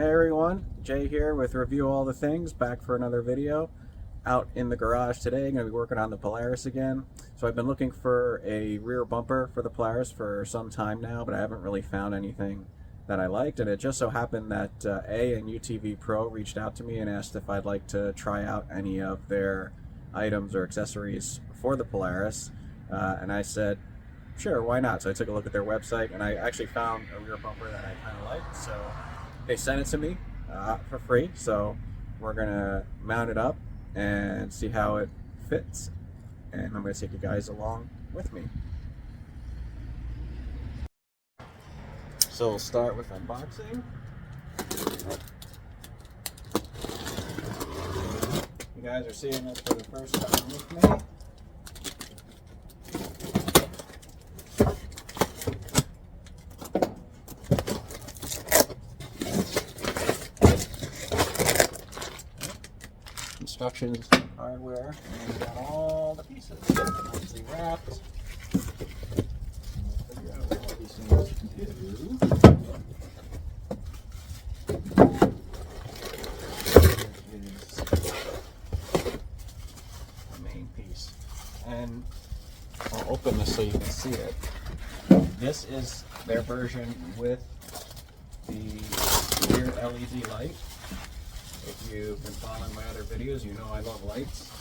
Hey everyone, Jay here with Review All the Things, back for another video. Out in the garage today, I'm going to be working on the Polaris again. So I've been looking for a rear bumper for the Polaris for some time now, but I haven't really found anything that I liked, and it just so happened that A&UTV Pro reached out to me and asked if I'd like to try out any of their items or accessories for the Polaris, and I said, sure, why not? So I took a look at their website, and I actually found a rear bumper that I kind of liked, so they sent it to me for free, so we're gonna mount it up and see how it fits, and I'm gonna take you guys along with me. So we'll start with unboxing. You guys are seeing this for the first time with me. Instructions, hardware, and we got all the pieces nicely wrapped. We'll figure out what these things do. Here is the main piece, and I'll open this so you can see it. This is their version with the rear LED light. If you've been following my other videos, you know I love lights.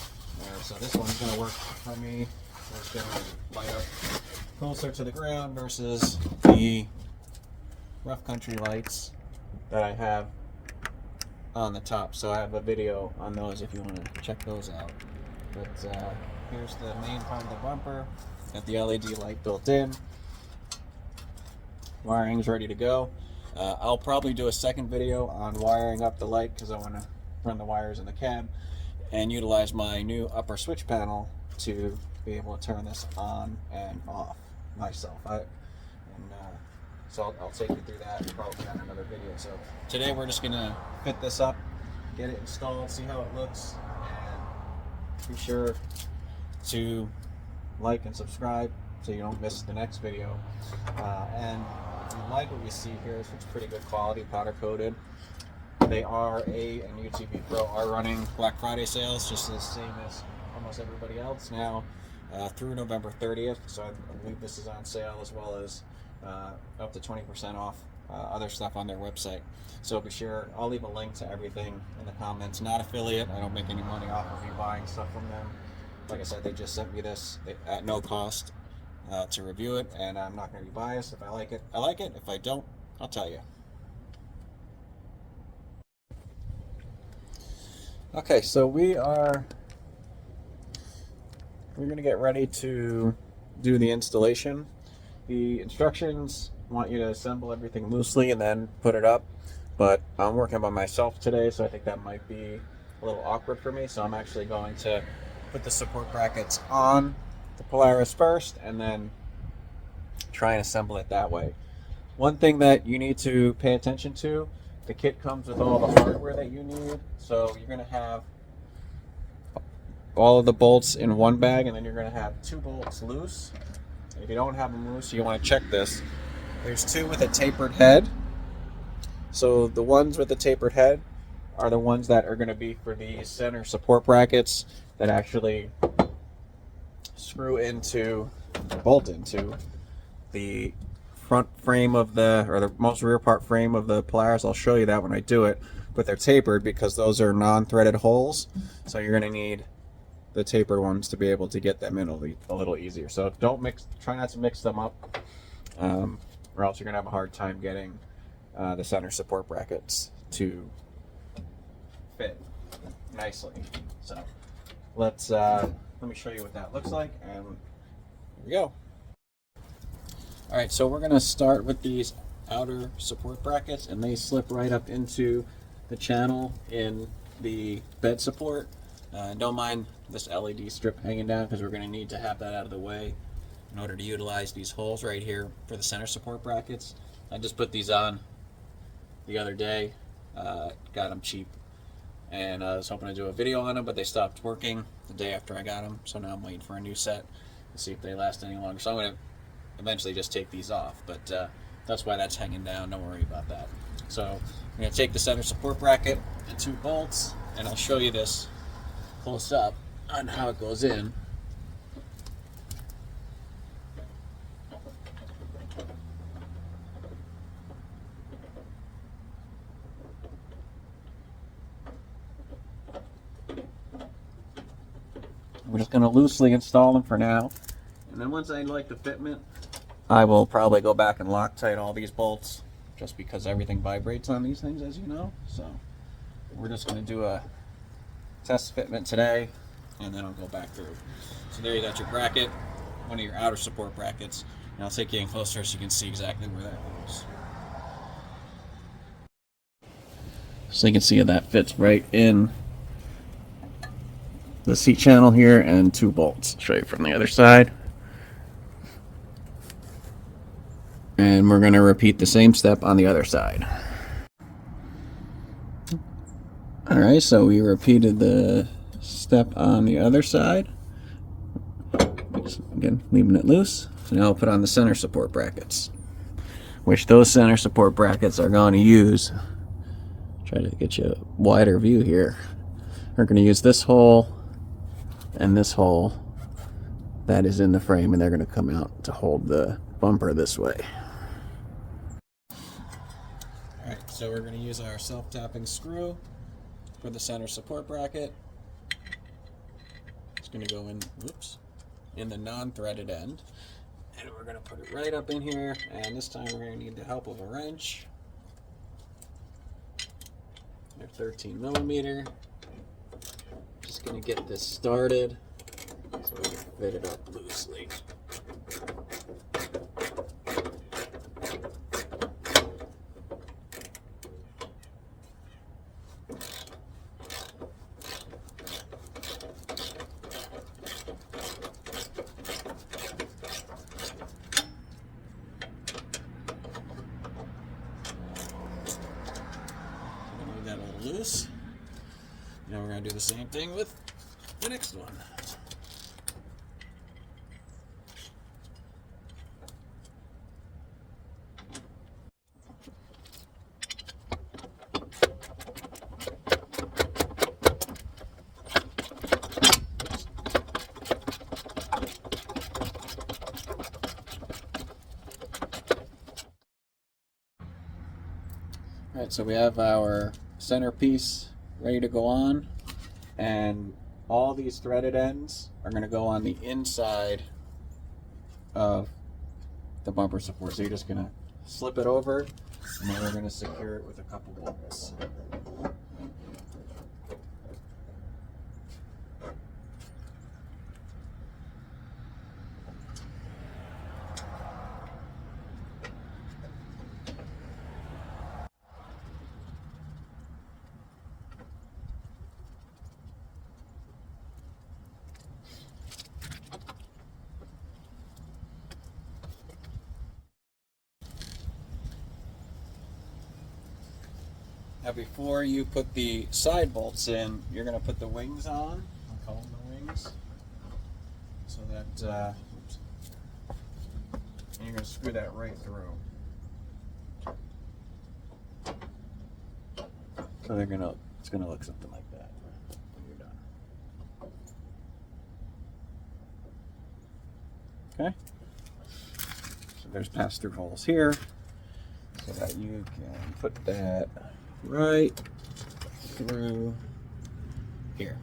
So this one's going to work for me. It's going to light up closer to the ground versus the rough country lights that I have on the top. So I have a video on those if you want to check those out. But here's the main part of the bumper. Got the LED light built in. Wiring's ready to go. I'll probably do a second video on wiring up the light because I want to run the wires in the cab and utilize my new upper switch panel to be able to turn this on and off myself. So I'll take you through that probably on another video. So today we're just going to fit this up, get it installed, see how it looks, and be sure to like and subscribe so you don't miss the next video. And if you like what you see here, it's pretty good quality, powder coated. They are A&UTV Pro are running Black Friday sales, just the same as almost everybody else now, through November 30th. So I believe this is on sale, as well as up to 20% off other stuff on their website. So be sure, I'll leave a link to everything in the comments. Not affiliate, I don't make any money off of you buying stuff from them. Like I said, they just sent me this at no cost to review it, and I'm not going to be biased. If I like it, I like it. If I don't, I'll tell you. Okay, so we're going to get ready to do the installation. The instructions want you to assemble everything loosely and then put it up, but I'm working by myself today, so I think that might be a little awkward for me. So I'm actually going to put the support brackets on the Polaris first and then try and assemble it that way. One thing that you need to pay attention to, the kit comes with all the hardware that you need. So you're going to have all of the bolts in one bag, and then you're going to have 2 bolts loose. If you don't have them loose, you want to check this. There's 2 with a tapered head. So the ones with the tapered head are the ones that are going to be for the center support brackets that actually screw into, bolt into the front frame of the, or the most rear part frame of the Polaris. I'll show you that when I do it, but they're tapered because those are non-threaded holes. So you're going to need the tapered ones to be able to get them in a little easier. So don't try not to mix them up, or else you're going to have a hard time getting the center support brackets to fit nicely. So let me show you what that looks like, and here we go. All right, so we're going to start with these outer support brackets, and they slip right up into the channel in the bed support. Don't mind this LED strip hanging down because we're going to need to have that out of the way in order to utilize these holes right here for the center support brackets. I just put these on the other day, got them cheap, and I was hoping to do a video on them, but they stopped working the day after I got them, so now I'm waiting for a new set to see if they last any longer. So I'm going to eventually just take these off, but that's why that's hanging down. Don't worry about that. So I'm going to take the center support bracket and 2 bolts, and I'll show you this close up on how it goes in. We're just going to loosely install them for now, and then once I like the fitment, I will probably go back and Loctite all these bolts, just because everything vibrates on these things, as you know. So we're just going to do a test fitment today, and then I'll go back through. So there you got your bracket, one of your outer support brackets, and I'll take you in closer so you can see exactly where that goes. So you can see that fits right in the seat channel here, and 2 bolts. Show you from the other side. And we're going to repeat the same step on the other side. Alright, so we repeated the step on the other side. Again, leaving it loose. So now I'll put on the center support brackets, which those center support brackets are going to use. Try to get you a wider view here. We're going to use this hole and this hole that is in the frame, and they're going to come out to hold the bumper this way. Alright, so we're going to use our self-tapping screw for the center support bracket. It's going to go in, whoops, in the non-threaded end. And we're going to put it right up in here, and this time we're going to need the help of a wrench. Our 13mm. Just going to get this started so we can fit it up loosely. That a little loose. Now we're going to do the same thing with the next one. Alright, so we have our centerpiece ready to go on, and all these threaded ends are going to go on the inside of the bumper support. So you're just going to slip it over, and then we're going to secure it with a couple bolts. Now before you put the side bolts in, you're going to put the wings on. I'll call them the wings. So that, oops. And you're going to screw that right through. So it's going to look something like that when you're done. Okay? So there's pass-through holes here so that you can put that right through here.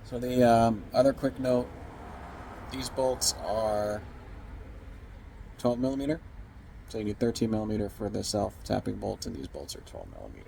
So the other quick note, these bolts are 12mm. So you need 13mm for the self-tapping bolts, and these bolts are 12mm.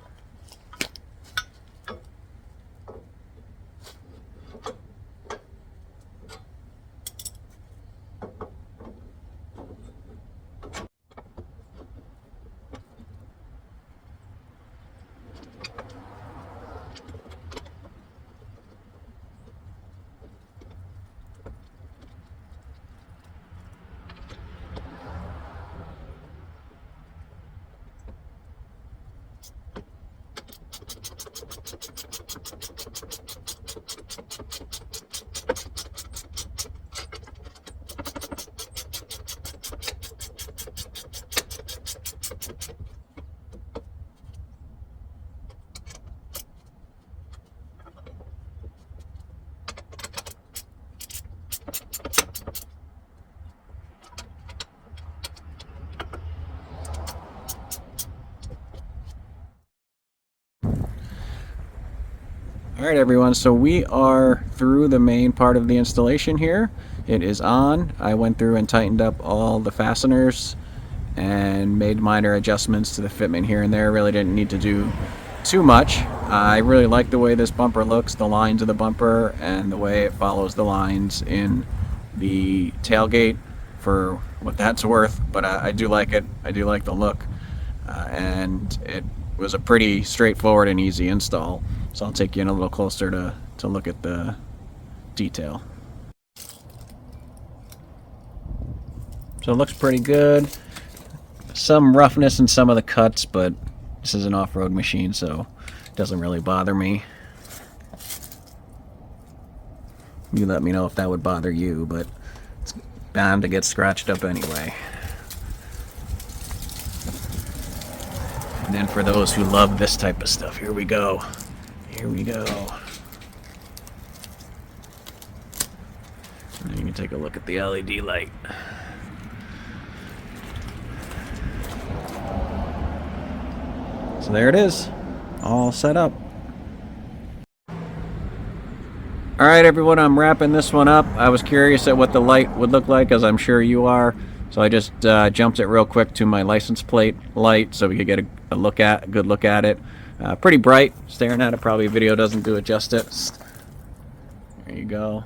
Alright everyone, so we are through the main part of the installation here. It is on. I went through and tightened up all the fasteners and made minor adjustments to the fitment here and there. Really didn't need to do too much. I really like the way this bumper looks, the lines of the bumper, and the way it follows the lines in the tailgate for what that's worth. But I do like it. I do like the look. And it was a pretty straightforward and easy install. So I'll take you in a little closer to look at the detail. So it looks pretty good. Some roughness in some of the cuts, but this is an off-road machine, so it doesn't really bother me. You let me know if that would bother you, but it's bound to get scratched up anyway. And then for those who love this type of stuff, here we go. Here we go. And you can take a look at the LED light. So there it is, all set up. Alright everyone, I'm wrapping this one up. I was curious at what the light would look like, as I'm sure you are. So I just jumped it real quick to my license plate light so we could get a good look at it. Pretty bright. Staring at it, probably video doesn't do it justice. There you go.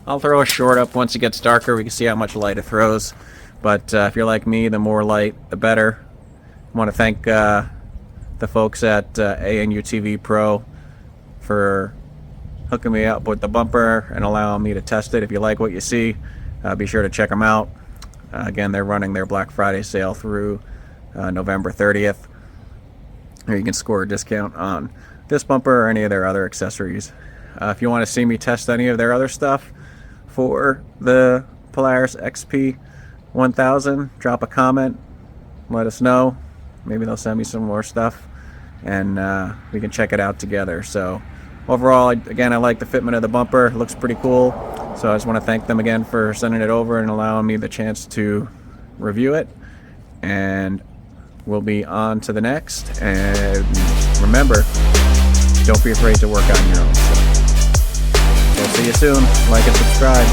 I'll throw a short up once it gets darker. We can see how much light it throws. But if you're like me, the more light, the better. I want to thank the folks at A&UTV Pro for hooking me up with the bumper and allowing me to test it. If you like what you see, be sure to check them out. Again, they're running their Black Friday sale through November 30th. Or you can score a discount on this bumper or any of their other accessories. If you want to see me test any of their other stuff for the Polaris XP1000, drop a comment, let us know. Maybe they'll send me some more stuff, and we can check it out together. So overall, again, I like the fitment of the bumper. It looks pretty cool. So I just want to thank them again for sending it over and allowing me the chance to review it. And we'll be on to the next. And remember, don't be afraid to work on your own stuff. We'll see you soon. Like and subscribe.